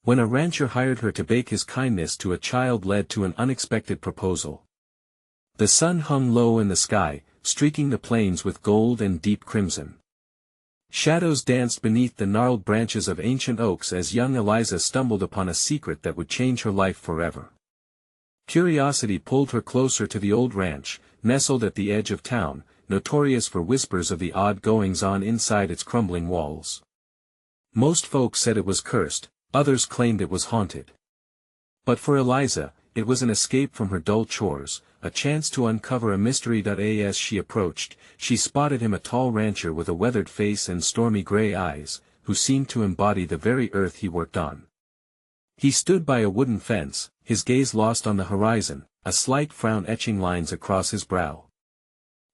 when a rancher hired her to bake, his kindness to a child led to an unexpected proposal. The sun hung low in the sky, streaking the plains with gold and deep crimson. Shadows danced beneath the gnarled branches of ancient oaks as young Eliza stumbled upon a secret that would change her life forever. Curiosity pulled her closer to the old ranch, nestled at the edge of town, notorious for whispers of the odd goings-on inside its crumbling walls. Most folks said it was cursed, others claimed it was haunted. But for Eliza, it was an escape from her dull chores, a chance to uncover a mystery. As she approached, she spotted him, a tall rancher with a weathered face and stormy gray eyes, who seemed to embody the very earth he worked on. He stood by a wooden fence, his gaze lost on the horizon, a slight frown etching lines across his brow.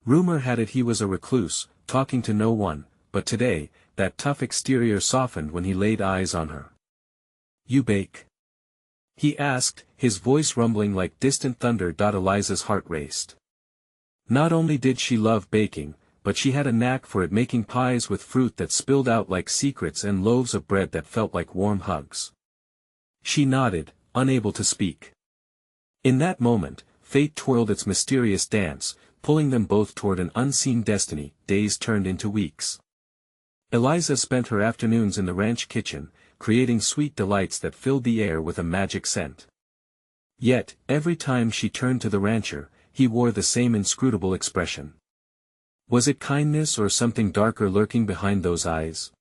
Rumor had it he was a recluse, talking to no one, but today, that tough exterior softened when he laid eyes on her. "You bake?" he asked, his voice rumbling like distant thunder. Eliza's heart raced. Not only did she love baking, but she had a knack for it, making pies with fruit that spilled out like secrets and loaves of bread that felt like warm hugs. She nodded, unable to speak. In that moment, fate twirled its mysterious dance, pulling them both toward an unseen destiny. Days turned into weeks. Eliza spent her afternoons in the ranch kitchen, creating sweet delights that filled the air with a magic scent. Yet, every time she turned to the rancher, he wore the same inscrutable expression. Was it kindness or something darker lurking behind those eyes?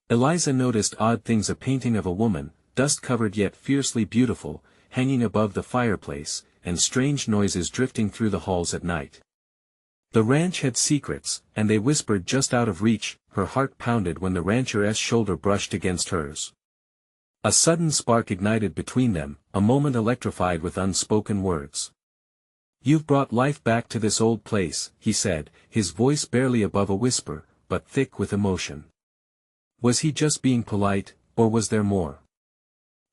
Eliza noticed odd things: a painting of a woman, dust-covered yet fiercely beautiful, hanging above the fireplace, and strange noises drifting through the halls at night. The ranch had secrets, and they whispered just out of reach. Her heart pounded when the rancher's shoulder brushed against hers. A sudden spark ignited between them, a moment electrified with unspoken words. "You've brought life back to this old place," he said, his voice barely above a whisper, but thick with emotion. Was he just being polite, or was there more?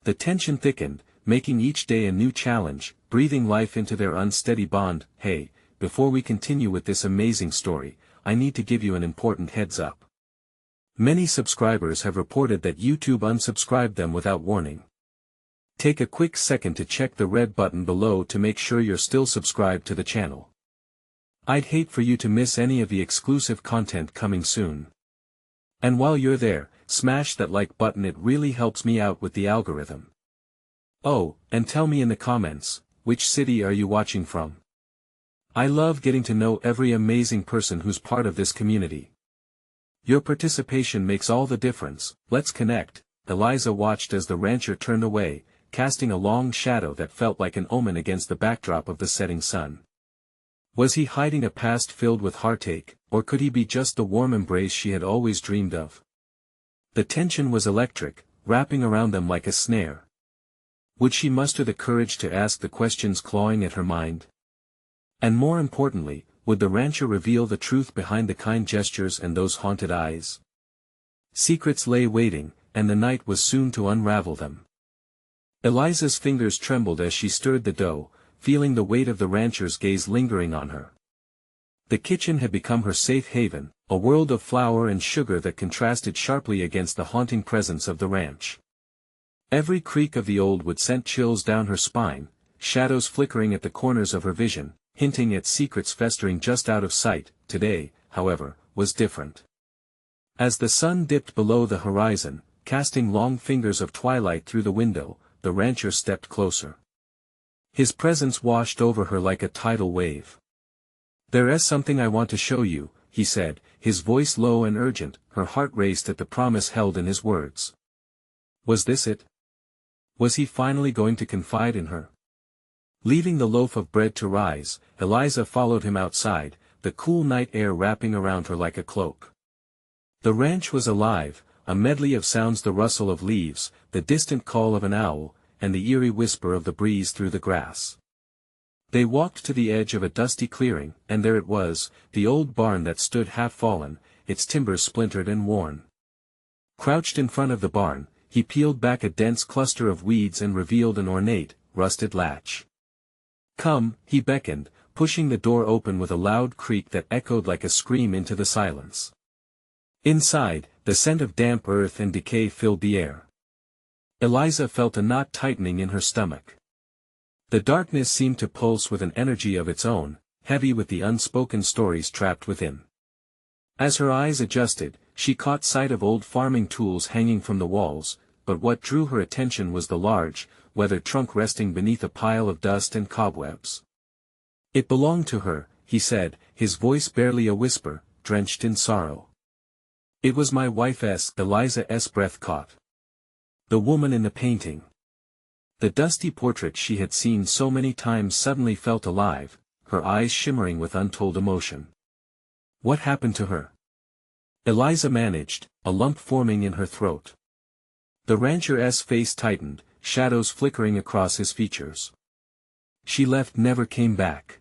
The tension thickened, making each day a new challenge, breathing life into their unsteady bond. "Hey, before we continue with this amazing story, I need to give you an important heads up. Many subscribers have reported that YouTube unsubscribed them without warning. Take a quick second to check the red button below to make sure you're still subscribed to the channel. I'd hate for you to miss any of the exclusive content coming soon. And while you're there, smash that like button, it really helps me out with the algorithm. Oh, and tell me in the comments, which city are you watching from? I love getting to know every amazing person who's part of this community. Your participation makes all the difference. Let's connect." Eliza watched as the rancher turned away, casting a long shadow that felt like an omen against the backdrop of the setting sun. Was he hiding a past filled with heartache, or could he be just the warm embrace she had always dreamed of? The tension was electric, wrapping around them like a snare. Would she muster the courage to ask the questions clawing at her mind? And more importantly, would the rancher reveal the truth behind the kind gestures and those haunted eyes? Secrets lay waiting, and the night was soon to unravel them. Eliza's fingers trembled as she stirred the dough, feeling the weight of the rancher's gaze lingering on her. The kitchen had become her safe haven, a world of flour and sugar that contrasted sharply against the haunting presence of the ranch. Every creak of the old wood sent chills down her spine, shadows flickering at the corners of her vision, hinting at secrets festering just out of sight. Today, however, was different. As the sun dipped below the horizon, casting long fingers of twilight through the window, the rancher stepped closer. His presence washed over her like a tidal wave. "There is something I want to show you," he said, his voice low and urgent. Her heart raced at the promise held in his words. Was this it? Was he finally going to confide in her? Leaving the loaf of bread to rise, Eliza followed him outside, the cool night air wrapping around her like a cloak. The ranch was alive, a medley of sounds: the rustle of leaves, the distant call of an owl, and the eerie whisper of the breeze through the grass. They walked to the edge of a dusty clearing, and there it was, the old barn that stood half-fallen, its timbers splintered and worn. Crouched in front of the barn, he peeled back a dense cluster of weeds and revealed an ornate, rusted latch. "Come," he beckoned, pushing the door open with a loud creak that echoed like a scream into the silence. Inside, the scent of damp earth and decay filled the air. Eliza felt a knot tightening in her stomach. The darkness seemed to pulse with an energy of its own, heavy with the unspoken stories trapped within. As her eyes adjusted, she caught sight of old farming tools hanging from the walls, but what drew her attention was the large, weathered trunk resting beneath a pile of dust and cobwebs. "It belonged to her," he said, his voice barely a whisper, drenched in sorrow. "It was my wife's." Eliza's breath caught. The woman in the painting. The dusty portrait she had seen so many times suddenly felt alive, her eyes shimmering with untold emotion. What happened to her? Eliza managed, a lump forming in her throat. The rancher's face tightened, shadows flickering across his features. "She left, never came back."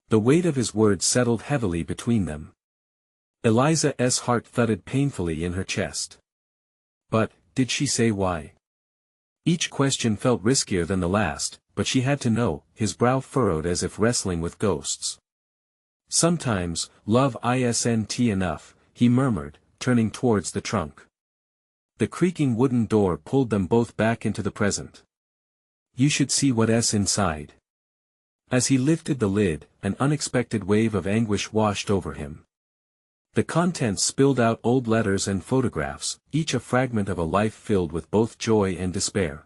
The weight of his words settled heavily between them. Eliza's heart thudded painfully in her chest. But, did she say why? Each question felt riskier than the last, but she had to know. His brow furrowed as if wrestling with ghosts. "Sometimes, love isn't enough," he murmured, turning towards the trunk. The creaking wooden door pulled them both back into the present. "You should see what's inside." As he lifted the lid, an unexpected wave of anguish washed over him. The contents spilled out: old letters and photographs, each a fragment of a life filled with both joy and despair.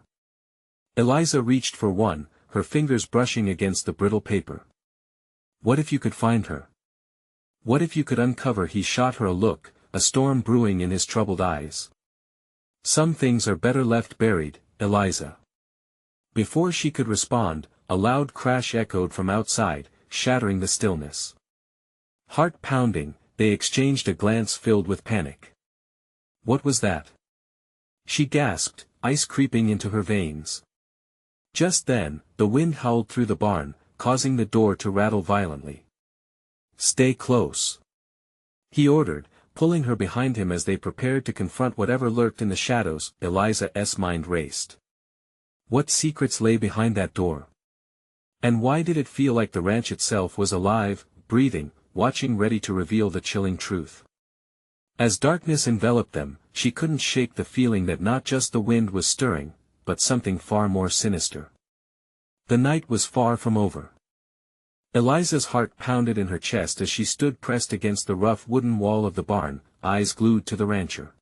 Eliza reached for one, her fingers brushing against the brittle paper. What if you could find her? What if you could uncover? He shot her a look, a storm brewing in his troubled eyes. "Some things are better left buried, Eliza." Before she could respond, a loud crash echoed from outside, shattering the stillness. Heart pounding, they exchanged a glance filled with panic. What was that? She gasped, ice creeping into her veins. Just then, the wind howled through the barn, causing the door to rattle violently. "Stay close," he ordered, pulling her behind him as they prepared to confront whatever lurked in the shadows. Eliza's mind raced. What secrets lay behind that door? And why did it feel like the ranch itself was alive, breathing, watching, ready to reveal the chilling truth? As darkness enveloped them, she couldn't shake the feeling that not just the wind was stirring, but something far more sinister. The night was far from over. Eliza's heart pounded in her chest as she stood pressed against the rough wooden wall of the barn, eyes glued to the rancher.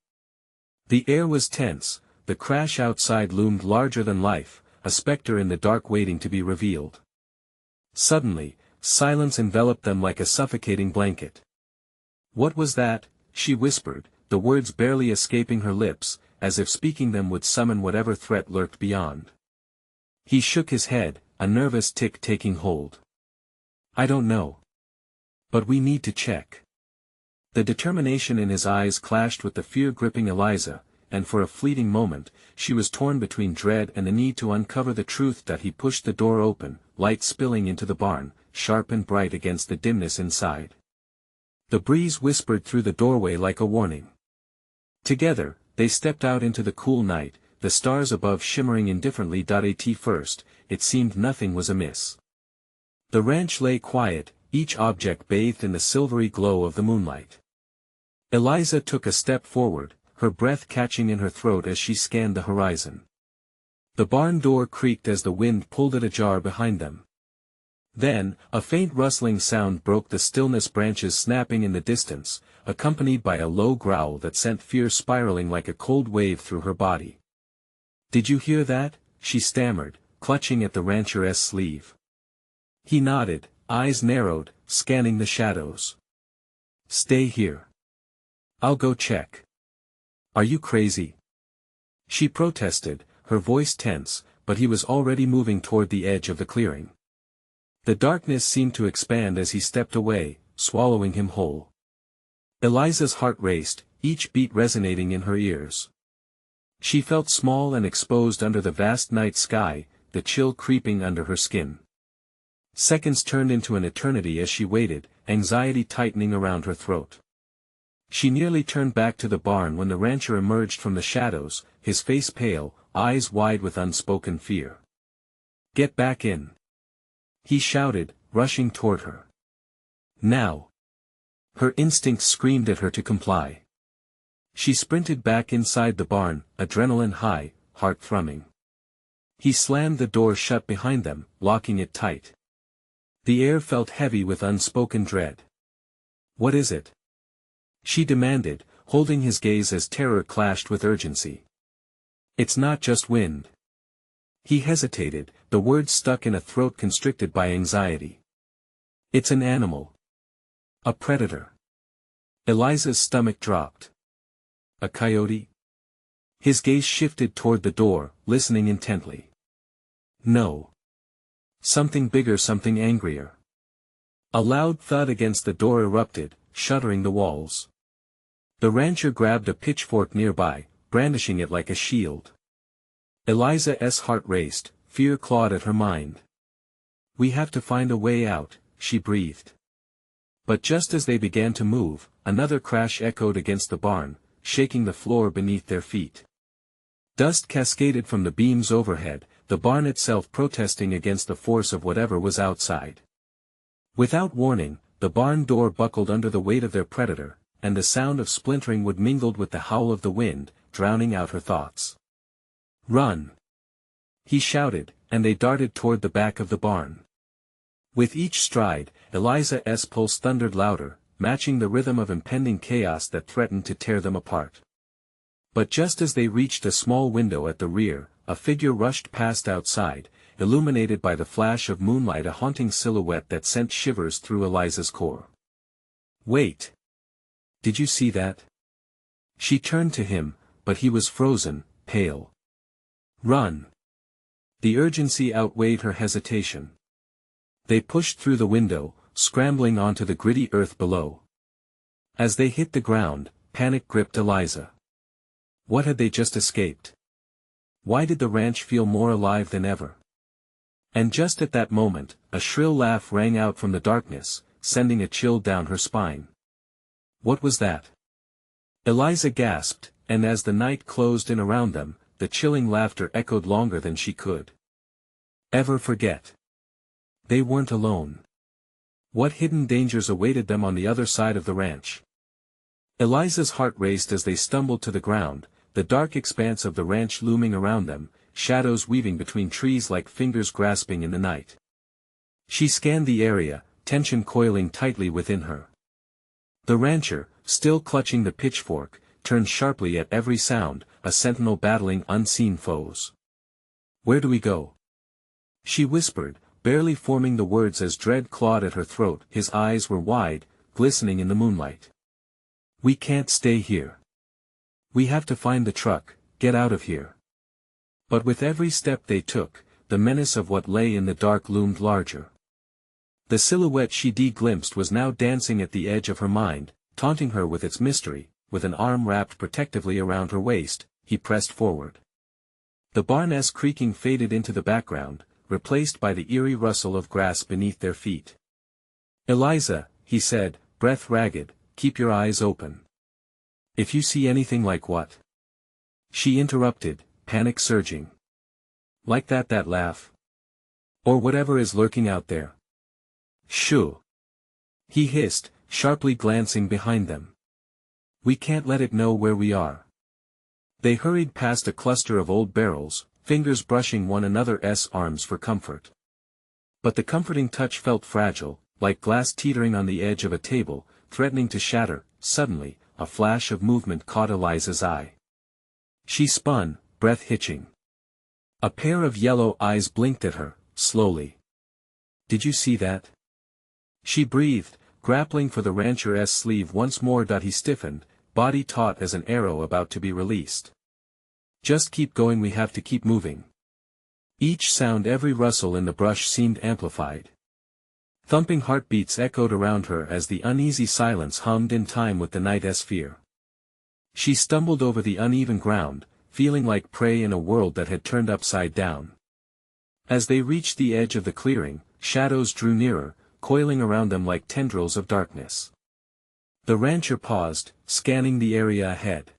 The air was tense, the crash outside loomed larger than life, a specter in the dark waiting to be revealed. Suddenly, silence enveloped them like a suffocating blanket. "What was that?" she whispered, the words barely escaping her lips, as if speaking them would summon whatever threat lurked beyond. He shook his head, a nervous tic taking hold. "I don't know. But we need to check." The determination in his eyes clashed with the fear gripping Eliza, and for a fleeting moment, she was torn between dread and the need to uncover the truth. That he pushed the door open, light spilling into the barn, sharp and bright against the dimness inside. The breeze whispered through the doorway like a warning. Together, they stepped out into the cool night, the stars above shimmering indifferently. At first, it seemed nothing was amiss. The ranch lay quiet, each object bathed in the silvery glow of the moonlight. Eliza took a step forward, her breath catching in her throat as she scanned the horizon. The barn door creaked as the wind pulled it ajar behind them. Then, a faint rustling sound broke the stillness, branches snapping in the distance, accompanied by a low growl that sent fear spiraling like a cold wave through her body. "Did you hear that?" she stammered, clutching at the rancher's sleeve. He nodded, eyes narrowed, scanning the shadows. "Stay here. I'll go check." "Are you crazy?" she protested, her voice tense, but he was already moving toward the edge of the clearing. The darkness seemed to expand as he stepped away, swallowing him whole. Eliza's heart raced, each beat resonating in her ears. She felt small and exposed under the vast night sky, the chill creeping under her skin. Seconds turned into an eternity as she waited, anxiety tightening around her throat. She nearly turned back to the barn when the rancher emerged from the shadows, his face pale, eyes wide with unspoken fear. "Get back in!" he shouted, rushing toward her. "Now!" Her instincts screamed at her to comply. She sprinted back inside the barn, adrenaline high, heart thrumming. He slammed the door shut behind them, locking it tight. The air felt heavy with unspoken dread. "What is it?" she demanded, holding his gaze as terror clashed with urgency. "It's not just wind." He hesitated, the words stuck in a throat constricted by anxiety. "It's an animal. A predator." Eliza's stomach dropped. "A coyote?" His gaze shifted toward the door, listening intently. "No. Something bigger, something angrier." A loud thud against the door erupted, shuddering the walls. The rancher grabbed a pitchfork nearby, brandishing it like a shield. Eliza's heart raced, fear clawed at her mind. "We have to find a way out," she breathed. But just as they began to move, another crash echoed against the barn, shaking the floor beneath their feet. Dust cascaded from the beams overhead, the barn itself protesting against the force of whatever was outside. Without warning, the barn door buckled under the weight of their predator, and the sound of splintering wood mingled with the howl of the wind, drowning out her thoughts. "Run!" he shouted, and they darted toward the back of the barn. With each stride, Eliza's pulse thundered louder, matching the rhythm of impending chaos that threatened to tear them apart. But just as they reached a small window at the rear, a figure rushed past outside, illuminated by the flash of moonlight, a haunting silhouette that sent shivers through Eliza's core. "Wait! Did you see that?" She turned to him, but he was frozen, pale. "Run!" The urgency outweighed her hesitation. They pushed through the window, scrambling onto the gritty earth below. As they hit the ground, panic gripped Eliza. What had they just escaped? Why did the ranch feel more alive than ever? And just at that moment, a shrill laugh rang out from the darkness, sending a chill down her spine. What was that? Eliza gasped, and as the night closed in around them, the chilling laughter echoed longer than she could ever forget. They weren't alone. What hidden dangers awaited them on the other side of the ranch? Eliza's heart raced as they stumbled to the ground, the dark expanse of the ranch looming around them, shadows weaving between trees like fingers grasping in the night. She scanned the area, tension coiling tightly within her. The rancher, still clutching the pitchfork, turned sharply at every sound, a sentinel battling unseen foes. "Where do we go?" she whispered, barely forming the words as dread clawed at her throat. His eyes were wide, glistening in the moonlight. "We can't stay here. We have to find the truck, get out of here." But with every step they took, the menace of what lay in the dark loomed larger. The silhouette she glimpsed was now dancing at the edge of her mind, taunting her with its mystery. With an arm wrapped protectively around her waist, he pressed forward. The barn's creaking faded into the background, replaced by the eerie rustle of grass beneath their feet. "Eliza," he said, breath ragged, "keep your eyes open. If you see anything like what?" She interrupted, panic surging. "Like that laugh? Or whatever is lurking out there?" "Shoo!" he hissed, sharply glancing behind them. "We can't let it know where we are." They hurried past a cluster of old barrels, fingers brushing one another's arms for comfort. But the comforting touch felt fragile, like glass teetering on the edge of a table, threatening to shatter. Suddenly, a flash of movement caught Eliza's eye. She spun, breath hitching. A pair of yellow eyes blinked at her, slowly. "Did you see that?" she breathed, grappling for the rancher's sleeve once more. He stiffened, body taut as an arrow about to be released. "Just keep going, we have to keep moving." Each sound, every rustle in the brush seemed amplified. Thumping heartbeats echoed around her as the uneasy silence hummed in time with the night's fear. She stumbled over the uneven ground, feeling like prey in a world that had turned upside down. As they reached the edge of the clearing, shadows drew nearer, coiling around them like tendrils of darkness. The rancher paused, scanning the area ahead.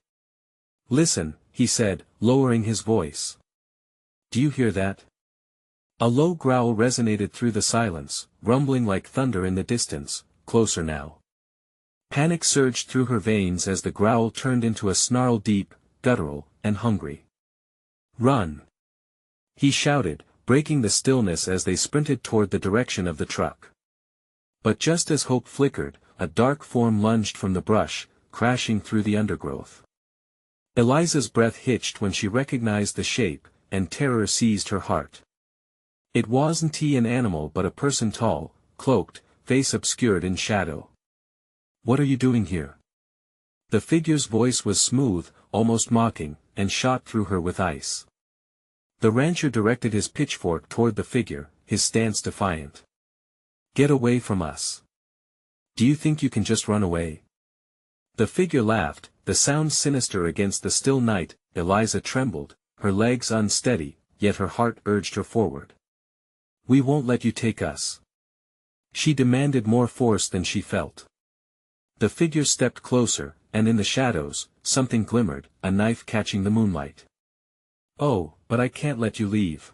"Listen," he said, lowering his voice. "Do you hear that?" A low growl resonated through the silence, rumbling like thunder in the distance, closer now. Panic surged through her veins as the growl turned into a snarl, deep, guttural, and hungry. Run! He shouted, breaking the stillness as they sprinted toward the direction of the truck. But just as hope flickered, a dark form lunged from the brush, crashing through the undergrowth. Eliza's breath hitched when she recognized the shape, and terror seized her heart. It wasn't an animal but a person, tall, cloaked, face obscured in shadow. "What are you doing here?" The figure's voice was smooth, almost mocking, and shot through her with ice. The rancher directed his pitchfork toward the figure, his stance defiant. "Get away from us. Do you think you can just run away?" The figure laughed, the sound sinister against the still night. Eliza trembled, her legs unsteady, yet her heart urged her forward. "We won't let you take us." She demanded more force than she felt. The figure stepped closer, and in the shadows, something glimmered, a knife catching the moonlight. "Oh, but I can't let you leave."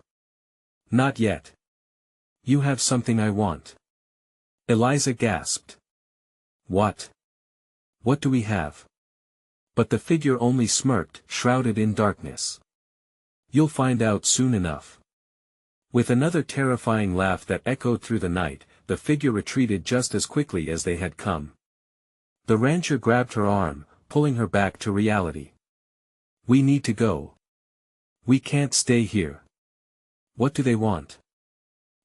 "Not yet. You have something I want." Eliza gasped. "What? What do we have?" But the figure only smirked, shrouded in darkness. "You'll find out soon enough." With another terrifying laugh that echoed through the night, the figure retreated just as quickly as they had come. The rancher grabbed her arm, pulling her back to reality. "We need to go. We can't stay here." "What do they want?"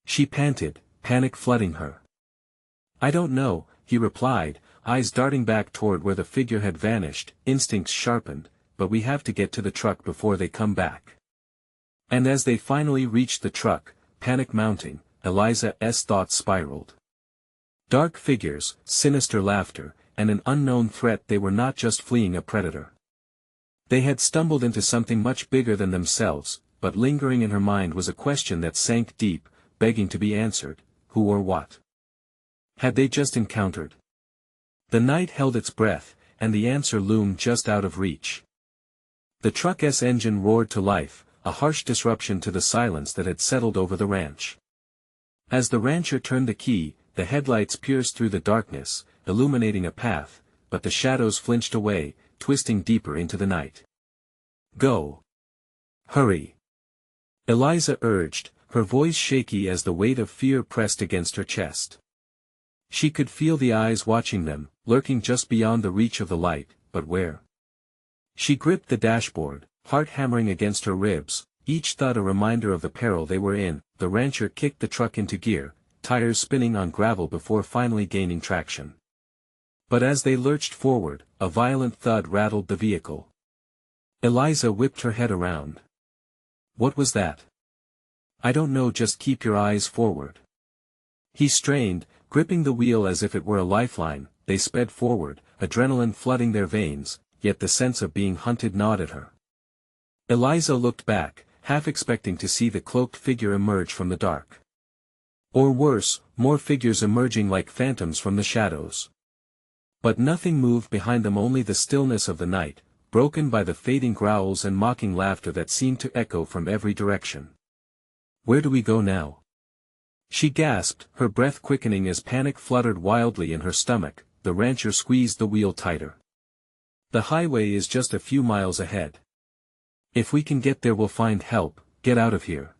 she panted, panic flooding her. "I don't know," he replied, eyes darting back toward where the figure had vanished, instincts sharpened, "but we have to get to the truck before they come back." And as they finally reached the truck, panic mounting, Eliza's thoughts spiraled. Dark figures, sinister laughter, and an unknown threat. They were not just fleeing a predator. They had stumbled into something much bigger than themselves, but lingering in her mind was a question that sank deep, begging to be answered: who or what had they just encountered? The night held its breath, and the answer loomed just out of reach. The truck's engine roared to life, a harsh disruption to the silence that had settled over the ranch. As the rancher turned the key, the headlights pierced through the darkness, illuminating a path, but the shadows flinched away, twisting deeper into the night. "Go! Hurry!" Eliza urged, her voice shaky as the weight of fear pressed against her chest. She could feel the eyes watching them, lurking just beyond the reach of the light, but where? She gripped the dashboard, heart hammering against her ribs, each thud a reminder of the peril they were in. The rancher kicked the truck into gear, tires spinning on gravel before finally gaining traction. But as they lurched forward, a violent thud rattled the vehicle. Eliza whipped her head around. "What was that?" "I don't know, just keep your eyes forward." He strained, gripping the wheel as if it were a lifeline. They sped forward, adrenaline flooding their veins, yet the sense of being hunted gnawed at her. Eliza looked back, half expecting to see the cloaked figure emerge from the dark. Or worse, more figures emerging like phantoms from the shadows. But nothing moved behind them, only the stillness of the night, broken by the fading growls and mocking laughter that seemed to echo from every direction. "Where do we go now?" she gasped, her breath quickening as panic fluttered wildly in her stomach. The rancher squeezed the wheel tighter. "The highway is just a few miles ahead. If we can get there we'll find help. Get out of here."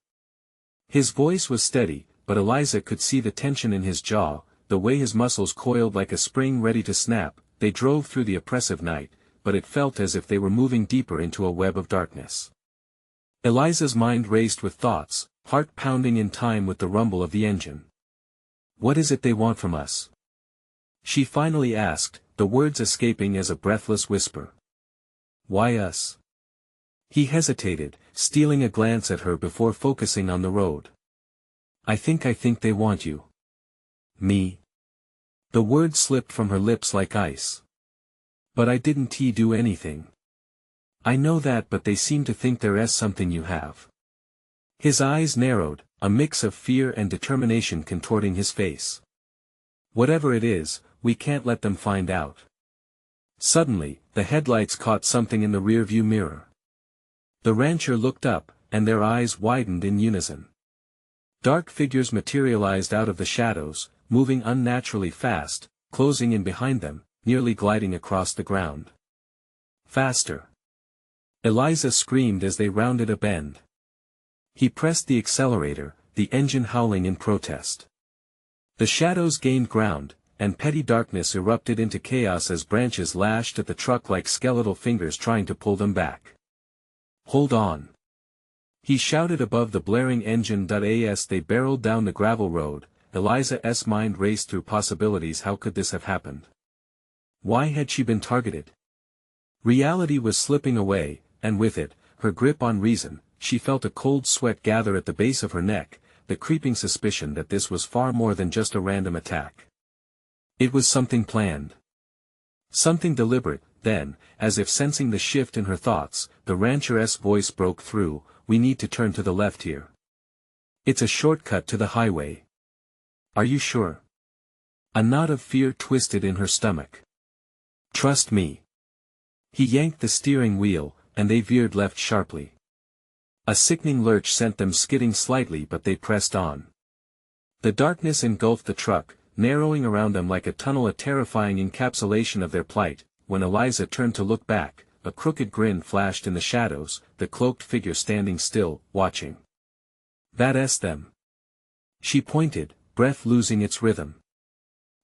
His voice was steady, but Eliza could see the tension in his jaw, the way his muscles coiled like a spring ready to snap. They drove through the oppressive night, but it felt as if they were moving deeper into a web of darkness. Eliza's mind raced with thoughts, heart pounding in time with the rumble of the engine. "What is it they want from us?" she finally asked, the words escaping as a breathless whisper. "Why us?" He hesitated, stealing a glance at her before focusing on the road. I think they want you." "Me?" The word slipped from her lips like ice. "But I didn't do anything." "I know that, but they seem to think there is something you have." His eyes narrowed, a mix of fear and determination contorting his face. "Whatever it is, we can't let them find out." Suddenly, the headlights caught something in the rearview mirror. The rancher looked up, and their eyes widened in unison. Dark figures materialized out of the shadows, moving unnaturally fast, closing in behind them, nearly gliding across the ground. "Faster! Eliza screamed as they rounded a bend. He pressed the accelerator, the engine howling in protest. The shadows gained ground, and petty darkness erupted into chaos as branches lashed at the truck like skeletal fingers trying to pull them back. "Hold on!" he shouted above the blaring engine. As they barreled down the gravel road, Eliza's mind raced through possibilities. How could this have happened? Why had she been targeted? Reality was slipping away, and with it, her grip on reason. She felt a cold sweat gather at the base of her neck, the creeping suspicion that this was far more than just a random attack. It was something planned. Something deliberate. Then, as if sensing the shift in her thoughts, the rancher's voice broke through. "We need to turn to the left here. It's a shortcut to the highway." "Are you sure?" A knot of fear twisted in her stomach. "Trust me." He yanked the steering wheel, and they veered left sharply. A sickening lurch sent them skidding slightly, but they pressed on. The darkness engulfed the truck, narrowing around them like a tunnel, a terrifying encapsulation of their plight. When Eliza turned to look back, a crooked grin flashed in the shadows, the cloaked figure standing still, watching. "That's them." She pointed, breath losing its rhythm.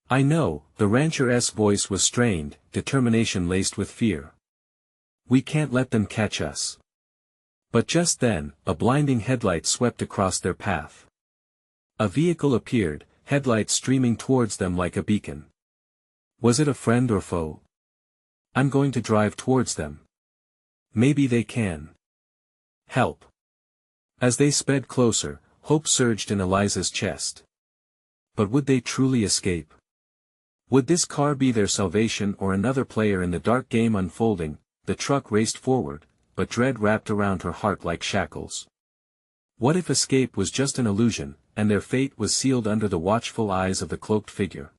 "I know," the rancher's voice was strained, determination laced with fear. "We can't let them catch us." But just then, a blinding headlight swept across their path. A vehicle appeared, headlights streaming towards them like a beacon. Was it a friend or foe? "I'm going to drive towards them. Maybe they can help." As they sped closer, hope surged in Eliza's chest. But would they truly escape? Would this car be their salvation or another player in the dark game unfolding? The truck raced forward, but dread wrapped around her heart like shackles. What if escape was just an illusion, and their fate was sealed under the watchful eyes of the cloaked figure?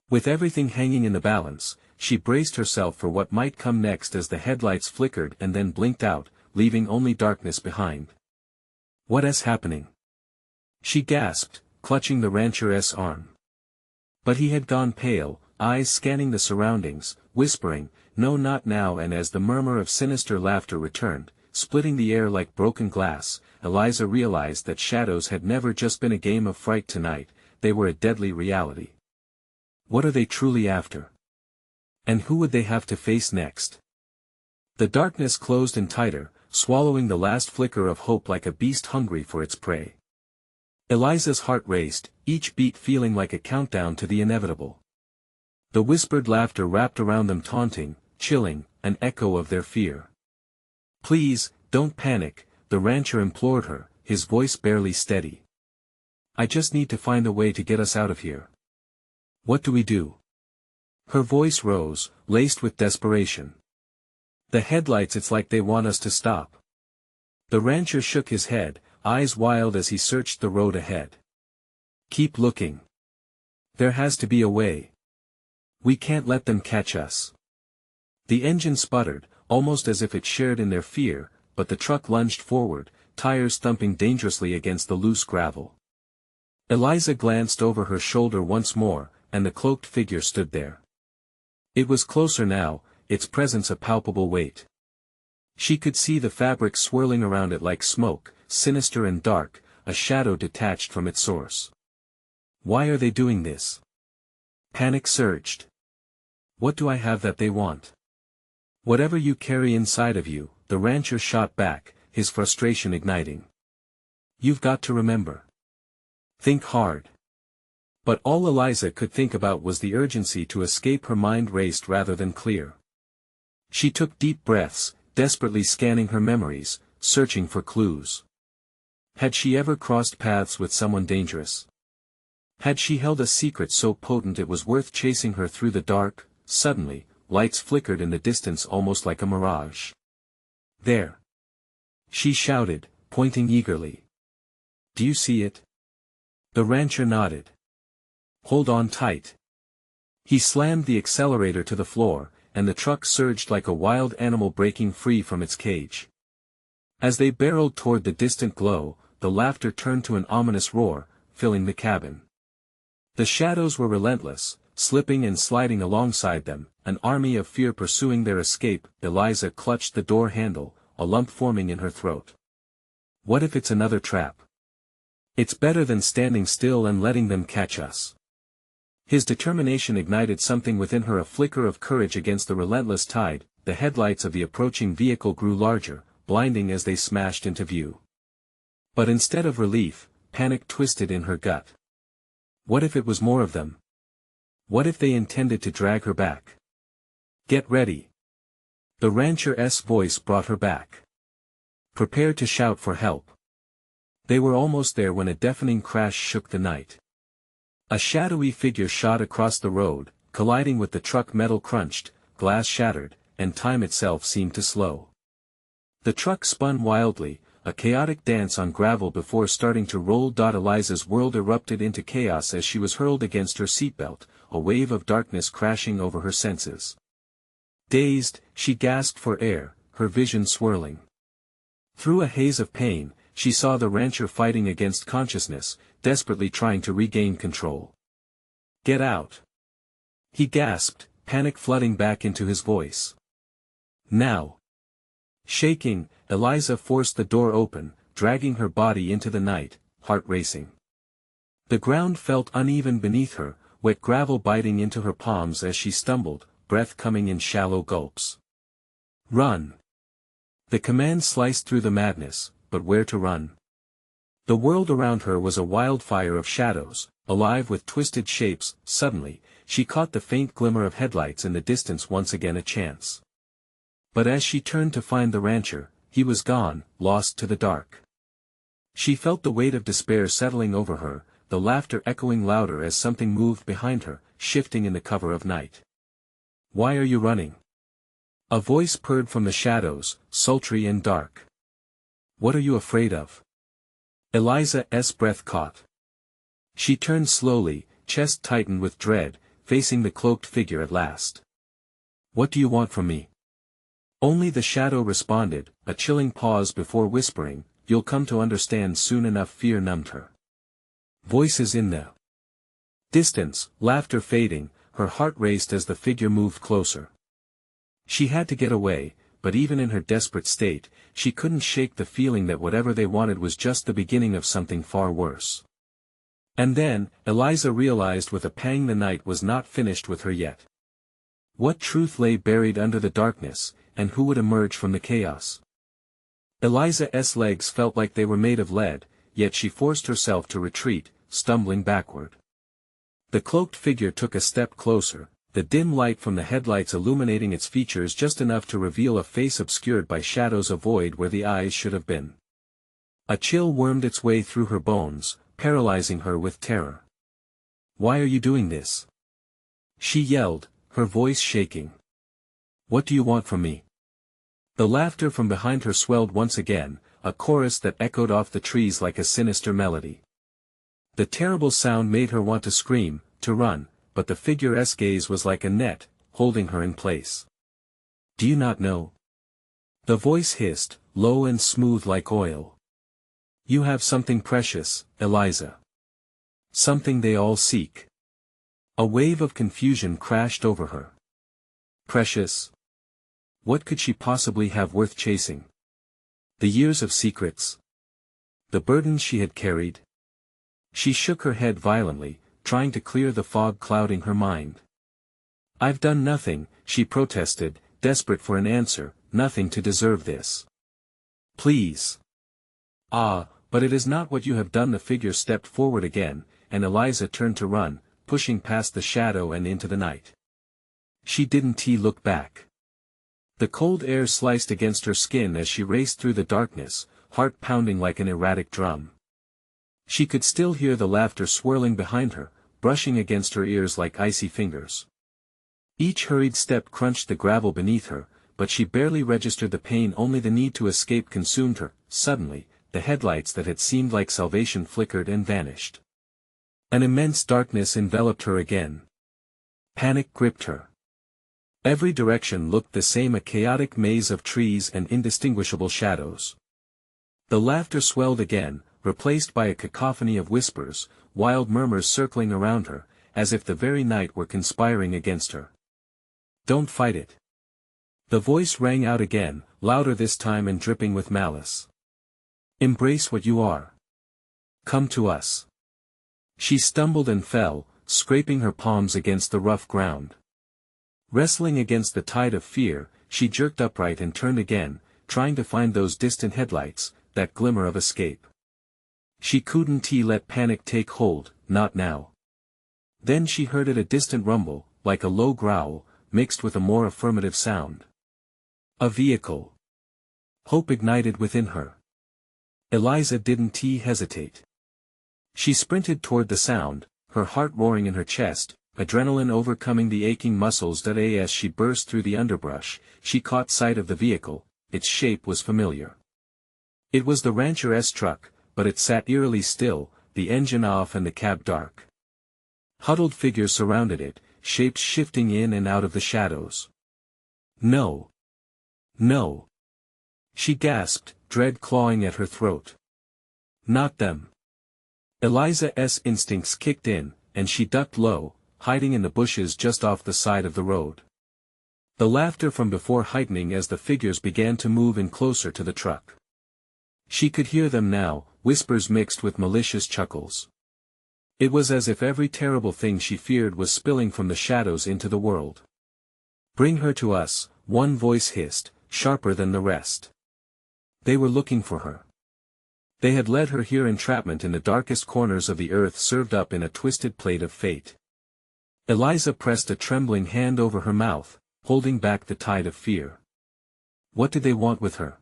With everything hanging in the balance, she braced herself for what might come next as the headlights flickered and then blinked out, leaving only darkness behind. "What is happening?" she gasped, clutching the rancher's arm. But he had gone pale, eyes scanning the surroundings, whispering, "No, not now." And as the murmur of sinister laughter returned, splitting the air like broken glass, Eliza realized that shadows had never just been a game of fright tonight, they were a deadly reality. What are they truly after? And who would they have to face next? The darkness closed in tighter, swallowing the last flicker of hope like a beast hungry for its prey. Eliza's heart raced, each beat feeling like a countdown to the inevitable. The whispered laughter wrapped around them, taunting, chilling, an echo of their fear. "Please, don't panic," the rancher implored her, his voice barely steady. "I just need to find a way to get us out of here." "What do we do?" Her voice rose, laced with desperation. "The headlights, it's like they want us to stop." The rancher shook his head, eyes wild as he searched the road ahead. "Keep looking. There has to be a way. We can't let them catch us." The engine sputtered, almost as if it shared in their fear, but the truck lunged forward, tires thumping dangerously against the loose gravel. Eliza glanced over her shoulder once more, and the cloaked figure stood there. It was closer now, its presence a palpable weight. She could see the fabric swirling around it like smoke, sinister and dark, a shadow detached from its source. Why are they doing this? Panic surged. What do I have that they want? Whatever you carry inside of you, the rancher shot back, his frustration igniting. You've got to remember. Think hard. But all Eliza could think about was the urgency to escape. Her mind raced rather than clear. She took deep breaths, desperately scanning her memories, searching for clues. Had she ever crossed paths with someone dangerous? Had she held a secret so potent it was worth chasing her through the dark? Suddenly, lights flickered in the distance almost like a mirage. There! She shouted, pointing eagerly. Do you see it? The rancher nodded. Hold on tight. He slammed the accelerator to the floor, and the truck surged like a wild animal breaking free from its cage. As they barreled toward the distant glow, the laughter turned to an ominous roar, filling the cabin. The shadows were relentless, slipping and sliding alongside them, an army of fear pursuing their escape. Eliza clutched the door handle, a lump forming in her throat. What if it's another trap? It's better than standing still and letting them catch us. His determination ignited something within her, a flicker of courage against the relentless tide. The headlights of the approaching vehicle grew larger, blinding as they smashed into view. But instead of relief, panic twisted in her gut. What if it was more of them? What if they intended to drag her back? Get ready. The rancher's voice brought her back. Prepare to shout for help. They were almost there when a deafening crash shook the night. A shadowy figure shot across the road, colliding with the truck. Metal crunched, glass shattered, and time itself seemed to slow. The truck spun wildly, a chaotic dance on gravel before starting to roll. Eliza's world erupted into chaos as she was hurled against her seatbelt, a wave of darkness crashing over her senses. Dazed, she gasped for air, her vision swirling. Through a haze of pain, she saw the rancher fighting against consciousness, desperately trying to regain control. Get out! He gasped, panic flooding back into his voice. Now! Shaking, Eliza forced the door open, dragging her body into the night, heart racing. The ground felt uneven beneath her, wet gravel biting into her palms as she stumbled, breath coming in shallow gulps. Run! The command sliced through the madness, but where to run? The world around her was a wildfire of shadows, alive with twisted shapes. Suddenly, she caught the faint glimmer of headlights in the distance. Once again a chance. But as she turned to find the rancher, he was gone, lost to the dark. She felt the weight of despair settling over her, the laughter echoing louder as something moved behind her, shifting in the cover of night. Why are you running? A voice purred from the shadows, sultry and dark. What are you afraid of? Eliza's breath caught. She turned slowly, chest tightened with dread, facing the cloaked figure at last. What do you want from me? Only the shadow responded, a chilling pause before whispering, you'll come to understand soon enough. Fear numbed her. Voices in the distance, laughter fading, her heart raced as the figure moved closer. She had to get away, but even in her desperate state, she couldn't shake the feeling that whatever they wanted was just the beginning of something far worse. And then, Eliza realized with a pang the night was not finished with her yet. What truth lay buried under the darkness, and who would emerge from the chaos? Eliza's legs felt like they were made of lead, yet she forced herself to retreat, stumbling backward. The cloaked figure took a step closer, the dim light from the headlights illuminating its features just enough to reveal a face obscured by shadows, a void where the eyes should have been. A chill wormed its way through her bones, paralyzing her with terror. Why are you doing this? She yelled, her voice shaking. What do you want from me? The laughter from behind her swelled once again, a chorus that echoed off the trees like a sinister melody. The terrible sound made her want to scream, to run, but the figure's gaze was like a net, holding her in place. Do you not know? The voice hissed, low and smooth like oil. You have something precious, Eliza. Something they all seek. A wave of confusion crashed over her. Precious? What could she possibly have worth chasing? The years of secrets? The burdens she had carried? She shook her head violently, trying to clear the fog clouding her mind. I've done nothing, she protested, desperate for an answer, nothing to deserve this. Please. Ah, but it is not what you have done. The figure stepped forward again, and Eliza turned to run, pushing past the shadow and into the night. She didn't look back. The cold air sliced against her skin as she raced through the darkness, heart pounding like an erratic drum. She could still hear the laughter swirling behind her, brushing against her ears like icy fingers. Each hurried step crunched the gravel beneath her, but she barely registered the pain. Only the need to escape consumed her. Suddenly, the headlights that had seemed like salvation flickered and vanished. An immense darkness enveloped her again. Panic gripped her. Every direction looked the same, a chaotic maze of trees and indistinguishable shadows. The laughter swelled again, replaced by a cacophony of whispers, wild murmurs circling around her, as if the very night were conspiring against her. "Don't fight it." The voice rang out again, louder this time and dripping with malice. "Embrace what you are. Come to us." She stumbled and fell, scraping her palms against the rough ground. Wrestling against the tide of fear, she jerked upright and turned again, trying to find those distant headlights, that glimmer of escape. She couldn't let panic take hold, not now. Then she heard it, a distant rumble, like a low growl, mixed with a more affirmative sound. A vehicle. Hope ignited within her. Eliza didn't hesitate. She sprinted toward the sound, her heart roaring in her chest, adrenaline overcoming the aching muscles. As she burst through the underbrush, she caught sight of the vehicle. Its shape was familiar. It was the rancher's truck, but it sat eerily still, the engine off and the cab dark. Huddled figures surrounded it, shapes shifting in and out of the shadows. "No. No." She gasped, dread clawing at her throat. Not them. Eliza's instincts kicked in, and she ducked low, hiding in the bushes just off the side of the road. The laughter from before heightening as the figures began to move in closer to the truck. She could hear them now, whispers mixed with malicious chuckles. It was as if every terrible thing she feared was spilling from the shadows into the world. "Bring her to us," one voice hissed, sharper than the rest. They were looking for her. They had led her here, entrapment in the darkest corners of the earth served up in a twisted plate of fate. Eliza pressed a trembling hand over her mouth, holding back the tide of fear. What did they want with her?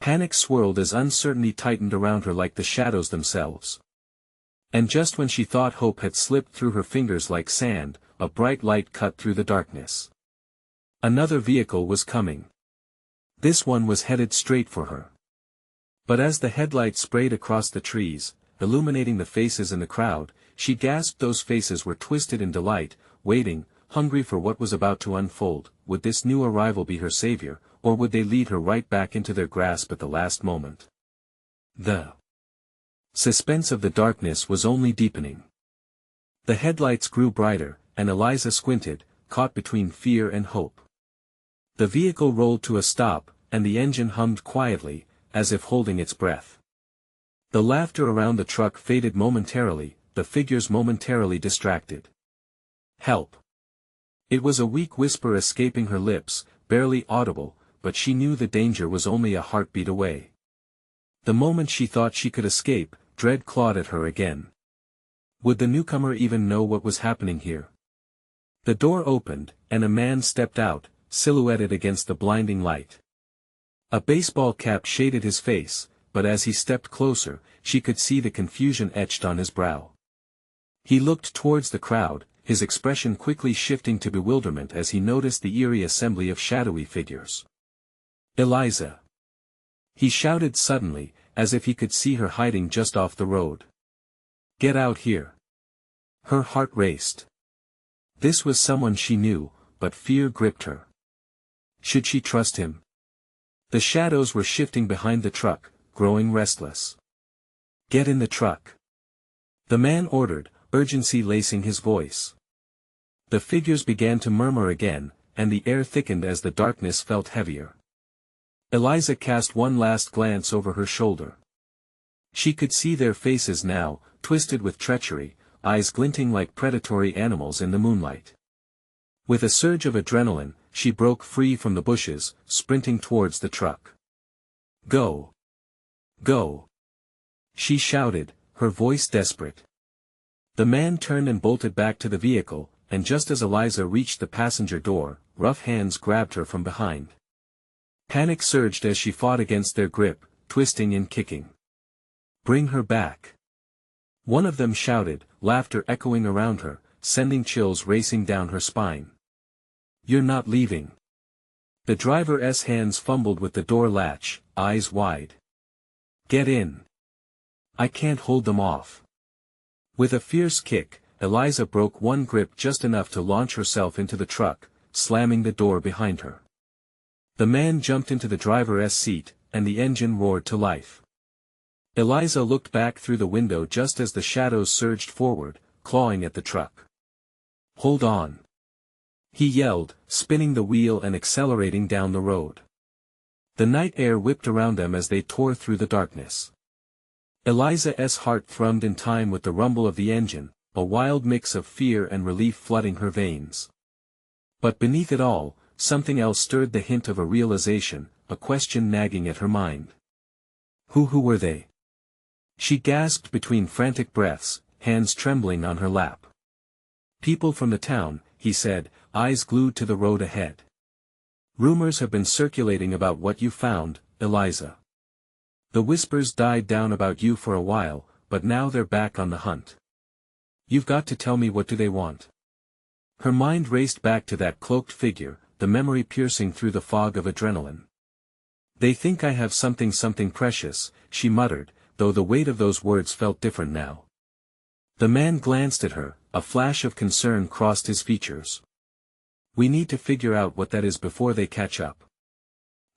Panic swirled as uncertainty tightened around her like the shadows themselves. And just when she thought hope had slipped through her fingers like sand, a bright light cut through the darkness. Another vehicle was coming. This one was headed straight for her. But as the headlights sprayed across the trees, illuminating the faces in the crowd, she gasped. Those faces were twisted in delight, waiting, hungry for what was about to unfold. Would this new arrival be her savior, or would they lead her right back into their grasp at the last moment? The suspense of the darkness was only deepening. The headlights grew brighter, and Eliza squinted, caught between fear and hope. The vehicle rolled to a stop, and the engine hummed quietly, as if holding its breath. The laughter around the truck faded momentarily, the figures momentarily distracted. "Help!" It was a weak whisper escaping her lips, barely audible, but she knew the danger was only a heartbeat away. The moment she thought she could escape, dread clawed at her again. Would the newcomer even know what was happening here? The door opened, and a man stepped out, silhouetted against the blinding light. A baseball cap shaded his face, but as he stepped closer, she could see the confusion etched on his brow. He looked towards the crowd, his expression quickly shifting to bewilderment as he noticed the eerie assembly of shadowy figures. "Eliza!" He shouted suddenly, as if he could see her hiding just off the road. "Get out here!" Her heart raced. This was someone she knew, but fear gripped her. Should she trust him? The shadows were shifting behind the truck, growing restless. "Get in the truck!" the man ordered, urgency lacing his voice. The figures began to murmur again, and the air thickened as the darkness felt heavier. Eliza cast one last glance over her shoulder. She could see their faces now, twisted with treachery, eyes glinting like predatory animals in the moonlight. With a surge of adrenaline, she broke free from the bushes, sprinting towards the truck. "Go! Go!" she shouted, her voice desperate. The man turned and bolted back to the vehicle, and just as Eliza reached the passenger door, rough hands grabbed her from behind. Panic surged as she fought against their grip, twisting and kicking. "Bring her back!" one of them shouted, laughter echoing around her, sending chills racing down her spine. "You're not leaving." The driver's hands fumbled with the door latch, eyes wide. "Get in. I can't hold them off." With a fierce kick, Eliza broke one grip just enough to launch herself into the truck, slamming the door behind her. The man jumped into the driver's seat, and the engine roared to life. Eliza looked back through the window just as the shadows surged forward, clawing at the truck. Hold on. He yelled, spinning the wheel and accelerating down the road. The night air whipped around them as they tore through the darkness. Eliza's heart thrummed in time with the rumble of the engine, a wild mix of fear and relief flooding her veins. But beneath it all, something else stirred the hint of a realization, a question nagging at her mind. Who were they? She gasped between frantic breaths, hands trembling on her lap. People from the town, he said, eyes glued to the road ahead. Rumors have been circulating about what you found, Eliza. The whispers died down about you for a while, but now they're back on the hunt. You've got to tell me, what do they want? Her mind raced back to that cloaked figure, the memory piercing through the fog of adrenaline. They think I have something precious, she muttered, though the weight of those words felt different now. The man glanced at her, a flash of concern crossed his features. We need to figure out what that is before they catch up.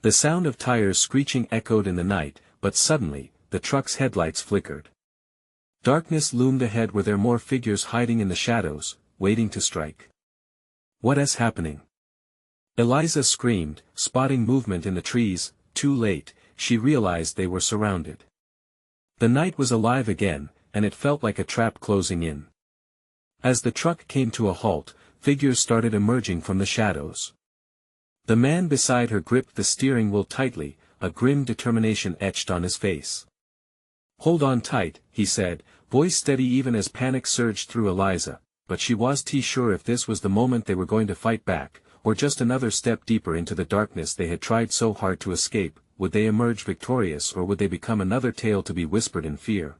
The sound of tires screeching echoed in the night, but suddenly, the truck's headlights flickered. Darkness loomed ahead. Were there more figures hiding in the shadows, waiting to strike? What is happening? Eliza screamed, spotting movement in the trees. Too late, she realized they were surrounded. The night was alive again, and it felt like a trap closing in. As the truck came to a halt, figures started emerging from the shadows. The man beside her gripped the steering wheel tightly, a grim determination etched on his face. Hold on tight, he said, voice steady even as panic surged through Eliza, but she was sure if this was the moment they were going to fight back, or just another step deeper into the darkness they had tried so hard to escape. Would they emerge victorious, or would they become another tale to be whispered in fear?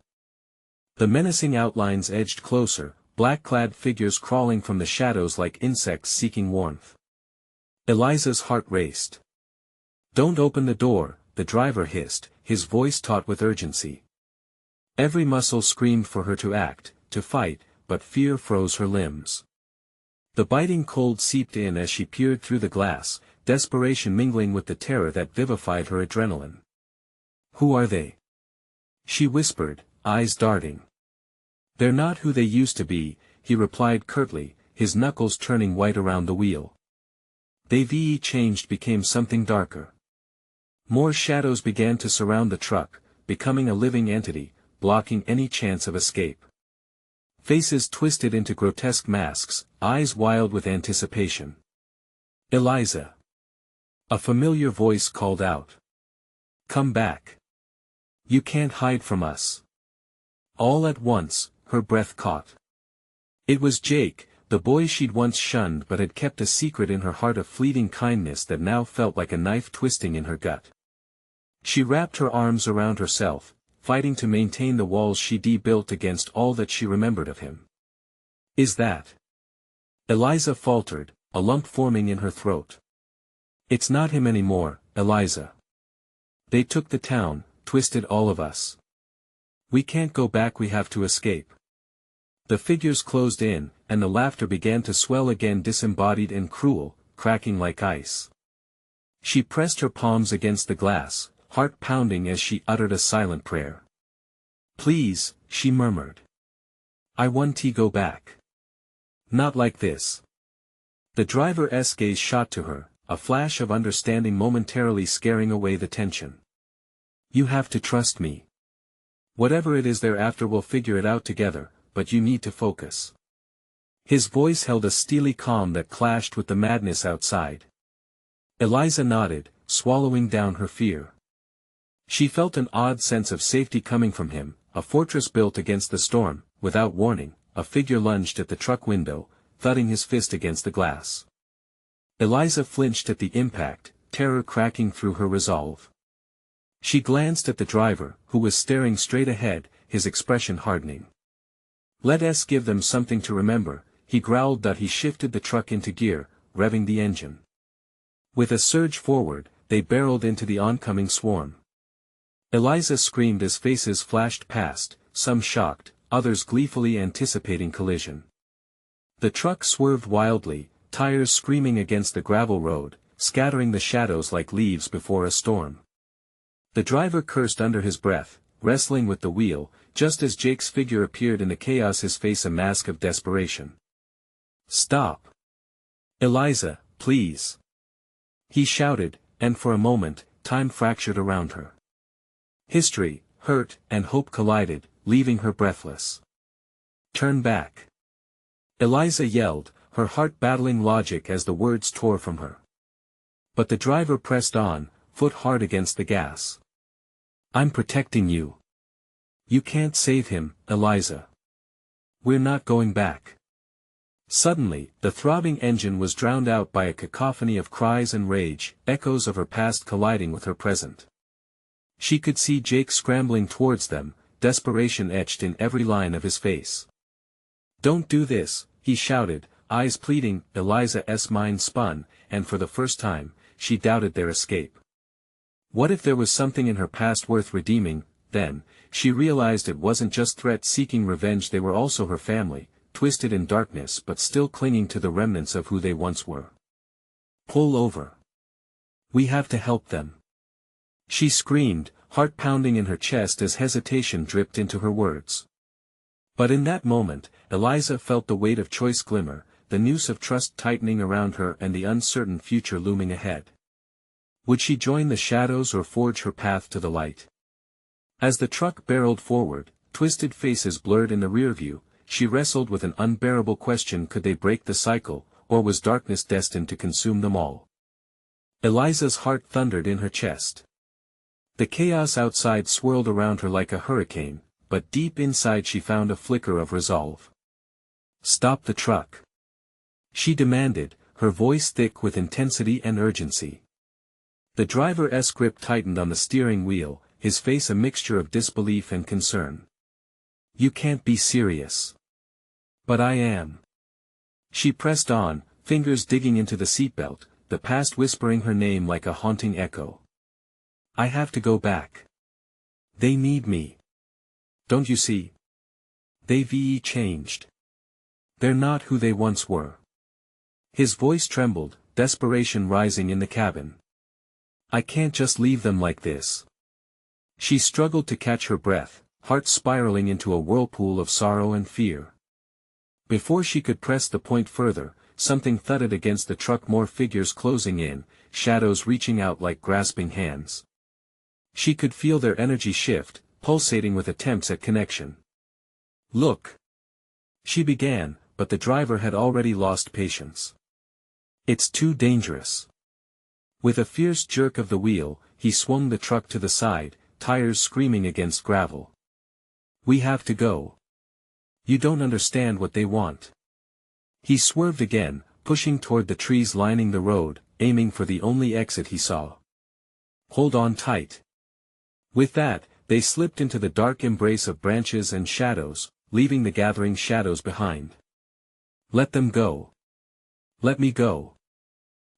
The menacing outlines edged closer, black-clad figures crawling from the shadows like insects seeking warmth. Eliza's heart raced. Don't open the door, the driver hissed, his voice taut with urgency. Every muscle screamed for her to act, to fight, but fear froze her limbs. The biting cold seeped in as she peered through the glass, desperation mingling with the terror that vivified her adrenaline. Who are they? She whispered, eyes darting. They're not who they used to be, he replied curtly, his knuckles turning white around the wheel. They've changed, became something darker. More shadows began to surround the truck, becoming a living entity, blocking any chance of escape. Faces twisted into grotesque masks, eyes wild with anticipation. Eliza. A familiar voice called out. Come back. You can't hide from us. All at once, her breath caught. It was Jake, the boy she'd once shunned but had kept a secret in her heart, a fleeting kindness that now felt like a knife twisting in her gut. She wrapped her arms around herself, fighting to maintain the walls she'd built against all that she remembered of him. Is that? Eliza faltered, a lump forming in her throat. It's not him anymore, Eliza. They took the town, twisted all of us. We can't go back, we have to escape. The figures closed in, and the laughter began to swell again, disembodied and cruel, cracking like ice. She pressed her palms against the glass, heart pounding as she uttered a silent prayer. Please, she murmured. I want to go back. Not like this. The driver's gaze shot to her, a flash of understanding momentarily scaring away the tension. You have to trust me. Whatever it is thereafter, we'll figure it out together, but you need to focus. His voice held a steely calm that clashed with the madness outside. Eliza nodded, swallowing down her fear. She felt an odd sense of safety coming from him, a fortress built against the storm. Without warning, a figure lunged at the truck window, thudding his fist against the glass. Eliza flinched at the impact, terror cracking through her resolve. She glanced at the driver, who was staring straight ahead, his expression hardening. Let's give them something to remember, he growled. He shifted the truck into gear, revving the engine. With a surge forward, they barreled into the oncoming swarm. Eliza screamed as faces flashed past, some shocked, others gleefully anticipating collision. The truck swerved wildly, tires screaming against the gravel road, scattering the shadows like leaves before a storm. The driver cursed under his breath, wrestling with the wheel, just as Jake's figure appeared in the chaos, his face a mask of desperation. Stop. Eliza, please. He shouted, and for a moment, time fractured around her. History, hurt, and hope collided, leaving her breathless. Turn back. Eliza yelled, her heart battling logic as the words tore from her. But the driver pressed on, foot hard against the gas. I'm protecting you. You can't save him, Eliza. We're not going back. Suddenly, the throbbing engine was drowned out by a cacophony of cries and rage, echoes of her past colliding with her present. She could see Jake scrambling towards them, desperation etched in every line of his face. Don't do this, he shouted, eyes pleading. Eliza's mind spun, and for the first time, she doubted their escape. What if there was something in her past worth redeeming? Then, she realized it wasn't just threat-seeking revenge, they were also her family, twisted in darkness but still clinging to the remnants of who they once were. Pull over. We have to help them. She screamed, heart pounding in her chest as hesitation dripped into her words. But in that moment, Eliza felt the weight of choice glimmer, the noose of trust tightening around her and the uncertain future looming ahead. Would she join the shadows or forge her path to the light? As the truck barreled forward, twisted faces blurred in the rearview, she wrestled with an unbearable question: could they break the cycle, or was darkness destined to consume them all? Eliza's heart thundered in her chest. The chaos outside swirled around her like a hurricane, but deep inside she found a flicker of resolve. Stop the truck. She demanded, her voice thick with intensity and urgency. The driver's grip tightened on the steering wheel, his face a mixture of disbelief and concern. You can't be serious. But I am. She pressed on, fingers digging into the seatbelt, the past whispering her name like a haunting echo. I have to go back. They need me. Don't you see? They've changed. They're not who they once were. His voice trembled, desperation rising in the cabin. I can't just leave them like this. She struggled to catch her breath, heart spiraling into a whirlpool of sorrow and fear. Before she could press the point further, something thudded against the truck, more figures closing in, shadows reaching out like grasping hands. She could feel their energy shift, pulsating with attempts at connection. Look. She began, but the driver had already lost patience. It's too dangerous. With a fierce jerk of the wheel, he swung the truck to the side, tires screaming against gravel. We have to go. You don't understand what they want. He swerved again, pushing toward the trees lining the road, aiming for the only exit he saw. Hold on tight. With that, they slipped into the dark embrace of branches and shadows, leaving the gathering shadows behind. Let them go. Let me go.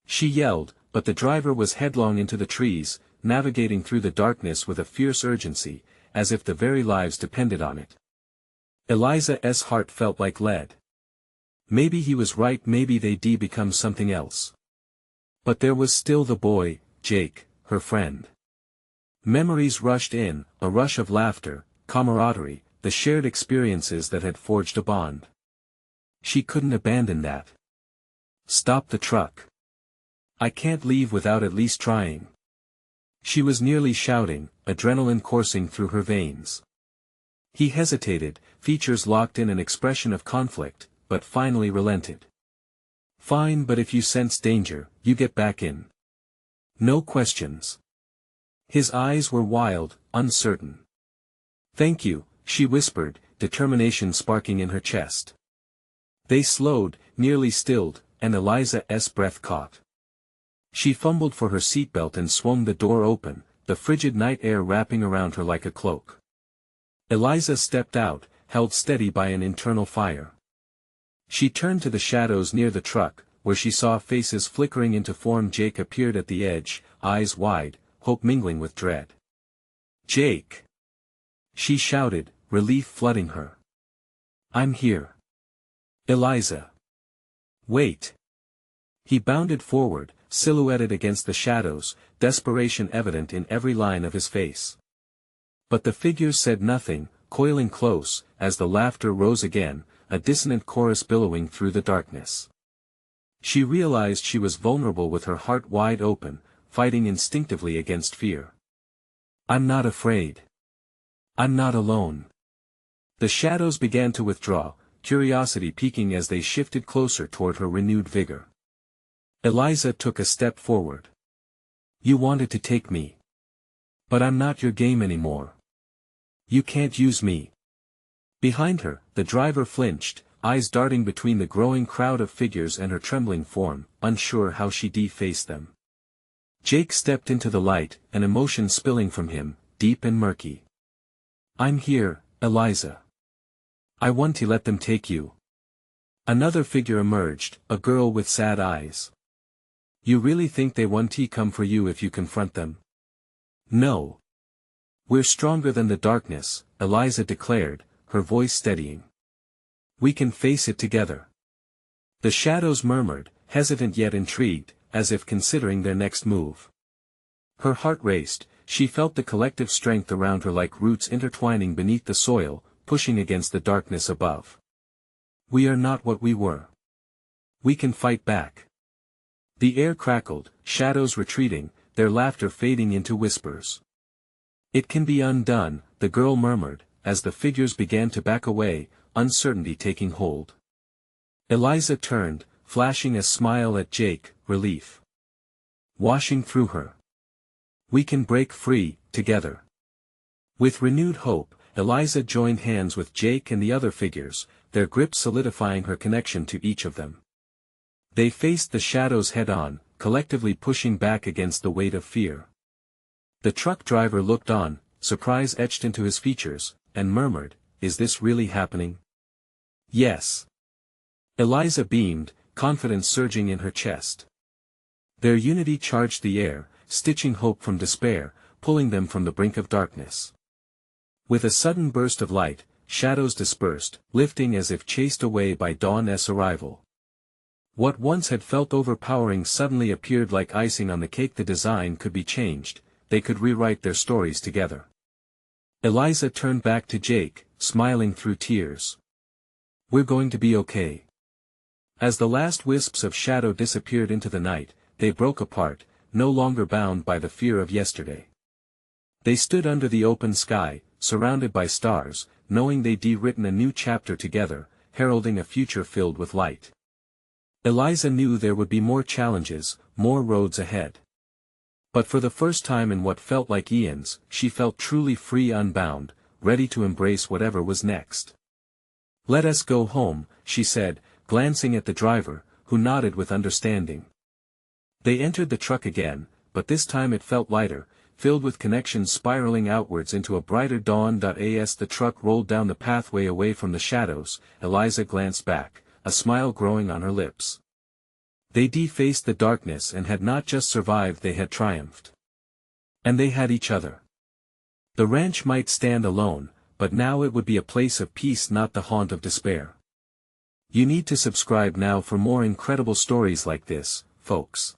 She yelled, but the driver was headlong into the trees, navigating through the darkness with a fierce urgency, as if the very lives depended on it. Eliza's heart felt like lead. Maybe he was right, maybe they'd become something else. But there was still the boy, Jake, her friend. Memories rushed in, a rush of laughter, camaraderie, the shared experiences that had forged a bond. She couldn't abandon that. Stop the truck. I can't leave without at least trying. She was nearly shouting, adrenaline coursing through her veins. He hesitated, features locked in an expression of conflict, but finally relented. Fine, but if you sense danger, you get back in. No questions. His eyes were wild, uncertain. Thank you, she whispered, determination sparking in her chest. They slowed, nearly stilled, and Eliza's breath caught. She fumbled for her seatbelt and swung the door open, the frigid night air wrapping around her like a cloak. Eliza stepped out, held steady by an internal fire. She turned to the shadows near the truck, where she saw faces flickering into form. Jake appeared at the edge, eyes wide, hope mingling with dread. Jake! She shouted, relief flooding her. I'm here. Eliza. Wait. He bounded forward, silhouetted against the shadows, desperation evident in every line of his face. But the figures said nothing, coiling close, as the laughter rose again, a dissonant chorus billowing through the darkness. She realized she was vulnerable with her heart wide open, fighting instinctively against fear. I'm not afraid. I'm not alone. The shadows began to withdraw, curiosity peaking as they shifted closer toward her renewed vigor. Eliza took a step forward. You wanted to take me. But I'm not your game anymore. You can't use me. Behind her, the driver flinched, eyes darting between the growing crowd of figures and her trembling form, unsure how she'd face them. Jake stepped into the light, an emotion spilling from him, deep and murky. I'm here, Eliza. I want to let them take you. Another figure emerged, a girl with sad eyes. You really think they want to come for you if you confront them? No. We're stronger than the darkness, Eliza declared, her voice steadying. We can face it together. The shadows murmured, hesitant yet intrigued, as if considering their next move. Her heart raced, she felt the collective strength around her like roots intertwining beneath the soil, pushing against the darkness above. We are not what we were. We can fight back. The air crackled, shadows retreating, their laughter fading into whispers. It can be undone, the girl murmured, as the figures began to back away, uncertainty taking hold. Eliza turned, flashing a smile at Jake, relief washing through her. We can break free, together. With renewed hope, Eliza joined hands with Jake and the other figures, their grip solidifying her connection to each of them. They faced the shadows head-on, collectively pushing back against the weight of fear. The truck driver looked on, surprise etched into his features, and murmured, "Is this really happening?" "Yes." Eliza beamed, confidence surging in her chest. Their unity charged the air, stitching hope from despair, pulling them from the brink of darkness. With a sudden burst of light, shadows dispersed, lifting as if chased away by dawn's arrival. What once had felt overpowering suddenly appeared like icing on the cake. The design could be changed, they could rewrite their stories together. Eliza turned back to Jake, smiling through tears. We're going to be okay. As the last wisps of shadow disappeared into the night, they broke apart, no longer bound by the fear of yesterday. They stood under the open sky, surrounded by stars, knowing they'd written a new chapter together, heralding a future filled with light. Eliza knew there would be more challenges, more roads ahead. But for the first time in what felt like eons, she felt truly free, unbound, ready to embrace whatever was next. Let us go home, she said, glancing at the driver, who nodded with understanding. They entered the truck again, but this time it felt lighter, filled with connections spiraling outwards into a brighter dawn. As the truck rolled down the pathway away from the shadows, Eliza glanced back, a smile growing on her lips. They defaced the darkness and had not just survived, they had triumphed. And they had each other. The ranch might stand alone, but now it would be a place of peace, not the haunt of despair. You need to subscribe now for more incredible stories like this, folks.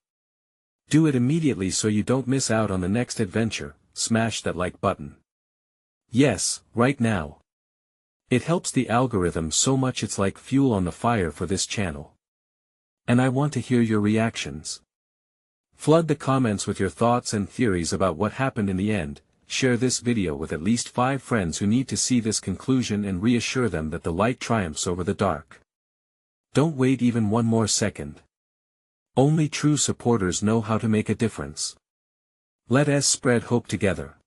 Do it immediately so you don't miss out on the next adventure. Smash that like button. Yes, right now. It helps the algorithm so much, it's like fuel on the fire for this channel. And I want to hear your reactions. Flood the comments with your thoughts and theories about what happened in the end. Share this video with at least 5 friends who need to see this conclusion and reassure them that the light triumphs over the dark. Don't wait even one more second. Only true supporters know how to make a difference. Let us spread hope together.